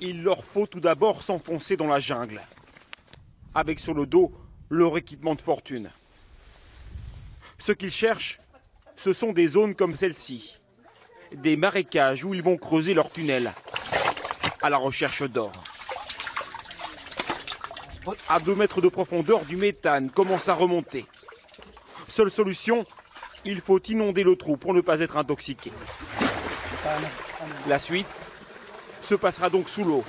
Il leur faut tout d'abord s'enfoncer dans la jungle, avec sur le dos leur équipement de fortune. Ce qu'ils cherchent, ce sont des zones comme celle-ci, des marécages où ils vont creuser leurs tunnels à la recherche d'or. À 2 mètres de profondeur, du méthane commence à remonter. Seule solution, il faut inonder le trou pour ne pas être intoxiqué. La suite se passera donc sous l'eau.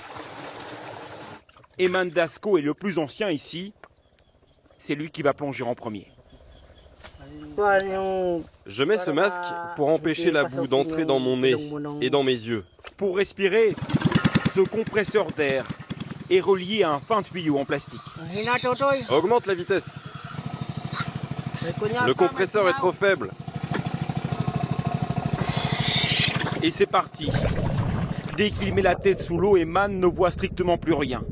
Eman Dasco est le plus ancien ici. C'est lui qui va plonger en premier. Je mets ce masque pour empêcher la boue d'entrer dans mon nez et dans mes yeux. Pour respirer, ce compresseur d'air est relié à un fin tuyau en plastique. Augmente la vitesse. Le compresseur est trop faible. Et c'est parti. Dès qu'il met la tête sous l'eau, Eman ne voit strictement plus rien.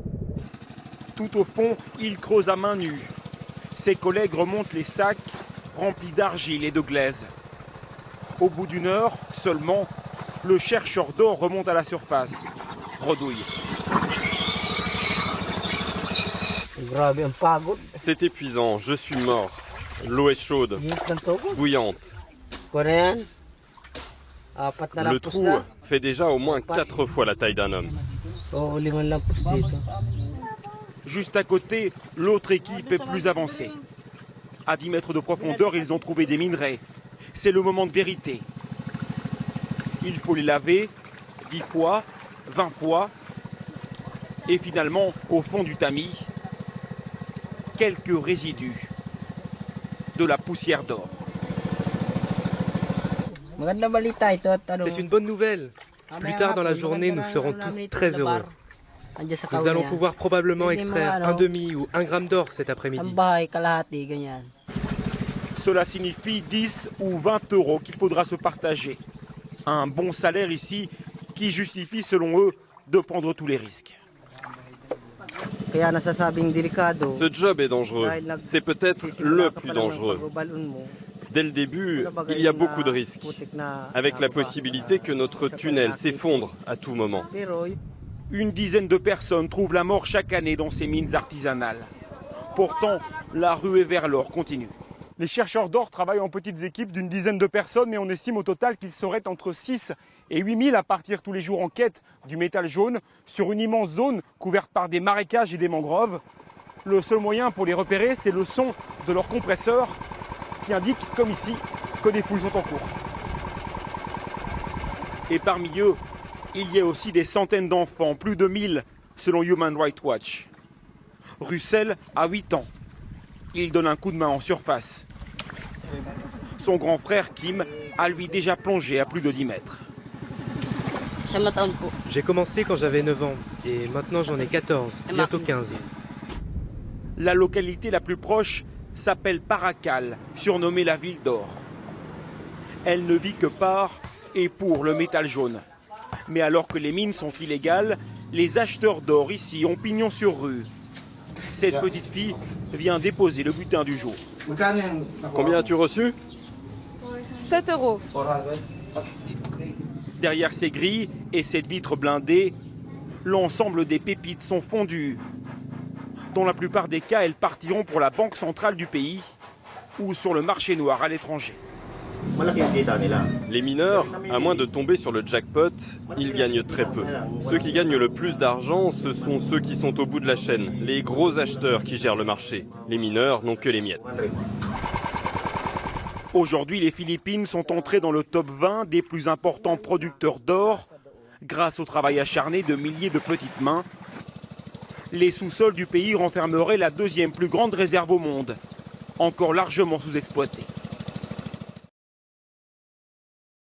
Tout au fond, il creuse à main nue. Ses collègues remontent les sacs remplis d'argile et de glaise. Au bout d'1 heure seulement, le chercheur d'or remonte à la surface. Redouille. C'est épuisant, je suis mort. L'eau est chaude, bouillante. Le trou fait déjà au moins 4 fois la taille d'un homme. Juste à côté, l'autre équipe est plus avancée. À 10 mètres de profondeur, ils ont trouvé des minerais. C'est le moment de vérité. Il faut les laver 10 fois, 20 fois. Et finalement, au fond du tamis, quelques résidus de la poussière d'or. C'est une bonne nouvelle. Plus tard dans la journée, nous serons tous très heureux. Nous allons pouvoir probablement extraire 1/2 ou 1 gramme d'or cet après-midi. Cela signifie 10 ou 20 euros qu'il faudra se partager. Un bon salaire ici qui justifie, selon eux, de prendre tous les risques. Ce job est dangereux. C'est peut-être le plus dangereux. Dès le début, il y a beaucoup de risques, avec la possibilité que notre tunnel s'effondre à tout moment. Une dizaine de personnes trouvent la mort chaque année dans ces mines artisanales. Pourtant, la ruée vers l'or continue. Les chercheurs d'or travaillent en petites équipes d'une dizaine de personnes, mais on estime au total qu'ils seraient entre 6 et 8 000 à partir tous les jours en quête du métal jaune sur une immense zone couverte par des marécages et des mangroves. Le seul moyen pour les repérer, c'est le son de leur compresseur qui indique, comme ici, que des fouilles sont en cours. Et parmi eux, il y a aussi des centaines d'enfants, plus de 1000 selon Human Rights Watch. Russell a 8 ans. Il donne un coup de main en surface. Son grand frère Kim a lui déjà plongé à plus de 10 mètres. J'ai commencé quand j'avais 9 ans et maintenant j'en ai 14, bientôt 15. La localité la plus proche s'appelle Paracal, surnommée la ville d'or. Elle ne vit que par et pour le métal jaune. Mais alors que les mines sont illégales, les acheteurs d'or ici ont pignon sur rue. Cette petite fille vient déposer le butin du jour. Combien as-tu reçu ? 7 euros. Derrière ces grilles et cette vitre blindée, l'ensemble des pépites sont fondues. Dans la plupart des cas, elles partiront pour la banque centrale du pays ou sur le marché noir à l'étranger. Les mineurs, à moins de tomber sur le jackpot, ils gagnent très peu. Ceux qui gagnent le plus d'argent, ce sont ceux qui sont au bout de la chaîne, les gros acheteurs qui gèrent le marché. Les mineurs n'ont que les miettes. Aujourd'hui, les Philippines sont entrées dans le top 20 des plus importants producteurs d'or grâce au travail acharné de milliers de petites mains. Les sous-sols du pays renfermeraient la 2e plus grande réserve au monde, encore largement sous-exploitée.